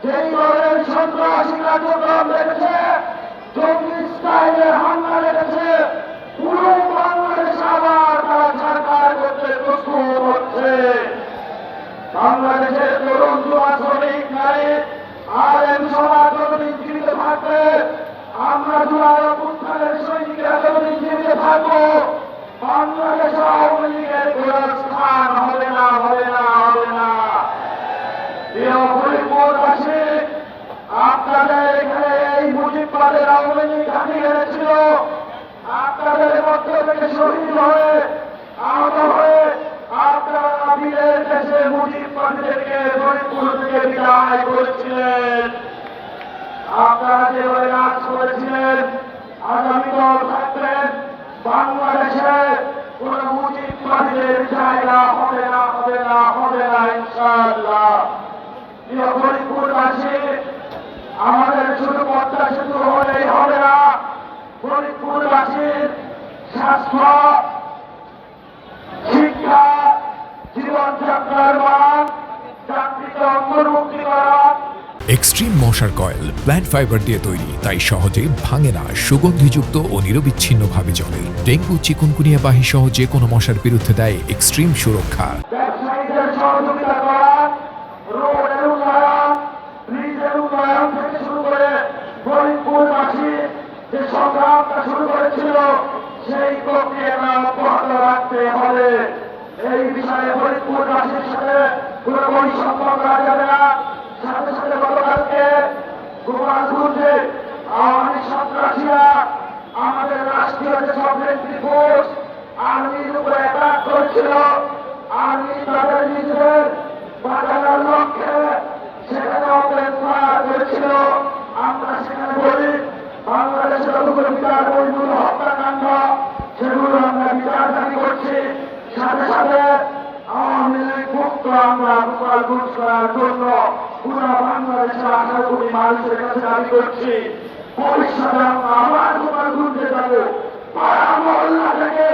যেই দলের সন্ত্রাসী কার্যক্রম রেখেছে, জঙ্গি স্টাইলের হামলা রেখেছে, পুরো বাংলাদেশ আবার তারা সরকার করতে প্রস্তুত হচ্ছে। বাংলাদেশের তরুণ যুবা শ্রমিক নারী আলেম সমাজ যতদিন জীবিত থাকবে, আমরা জুলাই অভ্যুত্থানের সৈনিকেরা যতদিন জীবিত থাকবো, বাংলাদেশ আওয়ামী লীগের কোনো স্থান হবে না, হবে না, হবে না। প্রিয় ফরিদপুরবাসী, আপনাদের এখানে এই মুজিববাদের আওয়ামী লীগ ঘাঁটি গেড়েছিল, আপনাদের মধ্য থেকে শহীদ হয়ে আহত হয়ে আপনারা বীরের দেশে মুজিববাদীদেরকে ফরিদপুর থেকে বিদায় করেছিলেন। আপনারা যেভাবে কাজ করেছিলেন, আগামী দল থাকবেন বাংলাদেশে কোন মুজিববাদীদের জায়গা হবে না, হবে না, হবে না ইনশাআল্লাহ। প্রিয় ফরিদপুরবাসী, আমাদের শুধু পদ্মা সেতু হলেই হবে না, ফরিদপুরবাসীর স্বাস্থ্য, শিক্ষা, জীবনযাত্রার মান, চাকরিতে অন্তর্ভুক্তিকরণ। এক্সট্রিম মশার কয়েল প্ল্যান্ট ফাইবার দিয়ে তৈরি, তাই সহজে ভাঙে না, সুগন্ধিযুক্ত ও নিরবিচ্ছিন্নভাবে জ্বলে। ডেঙ্গু, চিকুনগুনিয়া বাহি সহ যে কোনো মশার বিরুদ্ধে দেয় এক্সট্রিম সুরক্ষা। ব্যবসায়ীদের সহযোগিতা করা, রোডের উন্নয়ন, ব্রিজের উন্নয়ন থেকে শুরু করে ফরিদপুরবাসী যে সংগ্রামটা শুরু করেছিল, সেই প্রক্রিয়াটা অব্যাহত রাখতে হবে। এই বিষয়ে ফরিদপুরবাসীর সাথে কোনো বৈষম্য করা যাবে না। সাথে সাথে গতকালকে গোপালগঞ্জে আওয়ামী সন্ত্রাসীরা আমাদের রাষ্ট্রীয় যে সবরেন্টি ফোর্স আর্মির উপরে অ্যাটাক করেছিল, আর্মি তাদের নিজেদের বাঁচানোর লক্ষ্যে সেখানে অপেন ফায়ার করেছিল। আমরা সেখানে বলি, বাংলাদেশের যতগুলো বিচার বহির্ভূত হত্যাকাণ্ড, সেগুলো আমরা বিচার দাবি করছি। সাথে সাথে আওয়ামী লীগ মুক্ত আমরা গোপালগঞ্জ করার জন্য পুরো বাংলাদেশের 18 কোটি মানুষের কাছে দাবি করছি। ভবিষ্যতে আমরা আবার গোপালগঞ্জে যাবো, পাড়া মহল্লা থেকে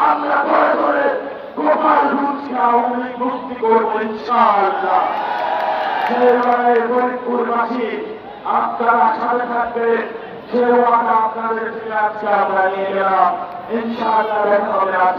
আমরা ধরে ধরে গোপালগঞ্জকে আওয়ামী লীগ মুক্তি করবো ইনশাআল্লাহ। সেবারে ফরিদপুরবাসী আপনারা সাথে থাকবে, সে ওয়াদা আপনাদের থেকে আজকে আমরা নিয়ে গেলাম। ইনশাআল্লাহ দেখা হবে আজ।